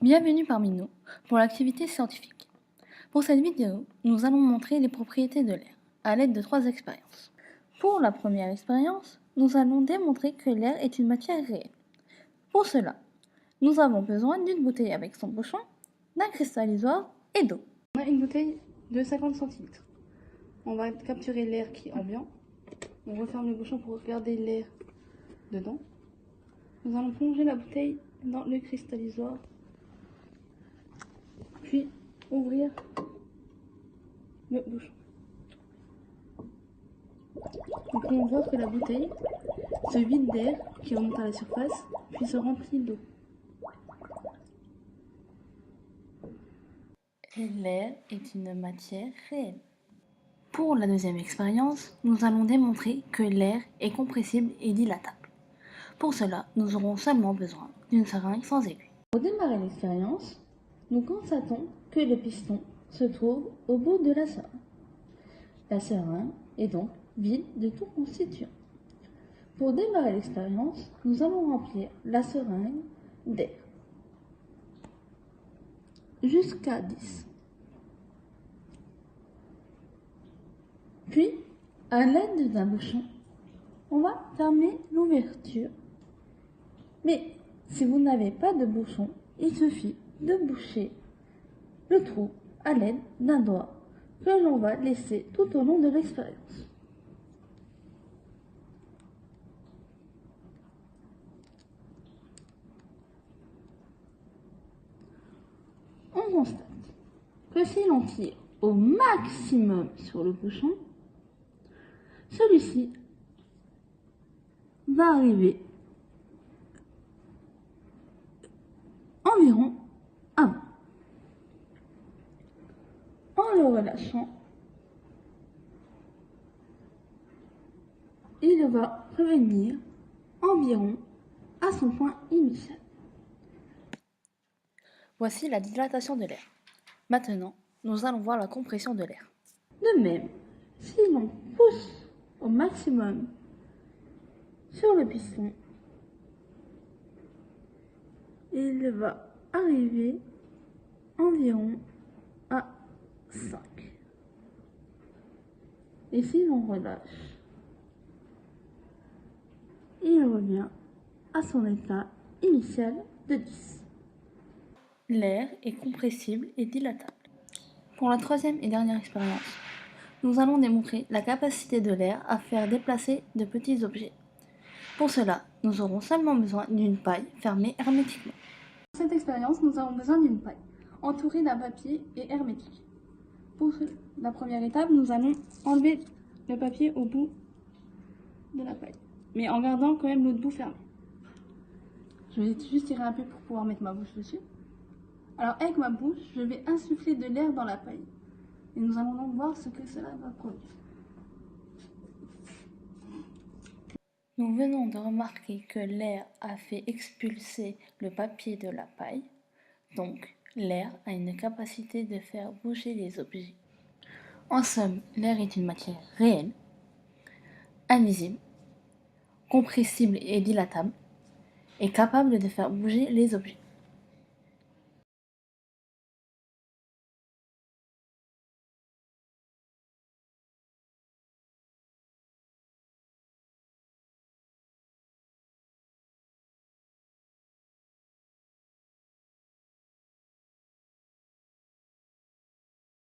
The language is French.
Bienvenue parmi nous pour l'activité scientifique. Pour cette vidéo, nous allons montrer les propriétés de l'air à l'aide de 3 expériences. Pour la première expérience, nous allons démontrer que l'air est une matière réelle. Pour cela, nous avons besoin d'une bouteille avec son bouchon, d'un cristallisoire et d'eau. On a une bouteille de 50 centilitres. On va capturer l'air qui est ambiant. On referme le bouchon pour garder l'air dedans. Nous allons plonger la bouteille dans le cristallisoire, puis ouvrir le bouchon. Donc on voit que la bouteille se vide d'air qui remonte à la surface, puis se remplit d'eau. L'air est une matière réelle. Pour la deuxième expérience, nous allons démontrer que l'air est compressible et dilatable. Pour cela, nous aurons seulement besoin d'une seringue sans aiguille. Pour démarrer l'expérience, nous constatons que le piston se trouve au bout de la seringue. La seringue est donc vide de tout constituant. Pour démarrer l'expérience, nous allons remplir la seringue d'air jusqu'à 10. Puis, à l'aide d'un bouchon, on va fermer l'ouverture. Mais si vous n'avez pas de bouchon, il suffit de boucher le trou à l'aide d'un doigt que l'on va laisser tout au long de l'expérience. On constate que si l'on tire au maximum sur le bouchon, celui-ci va arriver environ à bout. En le relâchant, il va revenir environ à son point initial. Voici la dilatation de l'air. Maintenant, nous allons voir la compression de l'air. De même, si l'on pousse au maximum sur le piston, il va arriver environ à 5. Et si l'on relâche, il revient à son état initial de 10. L'air est compressible et dilatable. Pour la troisième et dernière expérience, nous allons démontrer la capacité de l'air à faire déplacer de petits objets. Pour cela, nous aurons seulement besoin d'une paille fermée hermétiquement. Pour cette expérience, nous avons besoin d'une paille entourée d'un papier et hermétique. Pour la première étape, nous allons enlever le papier au bout de la paille, mais en gardant quand même l'autre bout fermé. Je vais juste tirer un peu pour pouvoir mettre ma bouche dessus. Alors avec ma bouche, je vais insuffler de l'air dans la paille. Et nous allons donc voir ce que cela va produire. Nous venons de remarquer que l'air a fait expulser le papier de la paille. Donc l'air a une capacité de faire bouger les objets. En somme, l'air est une matière réelle, invisible, compressible et dilatable, et capable de faire bouger les objets.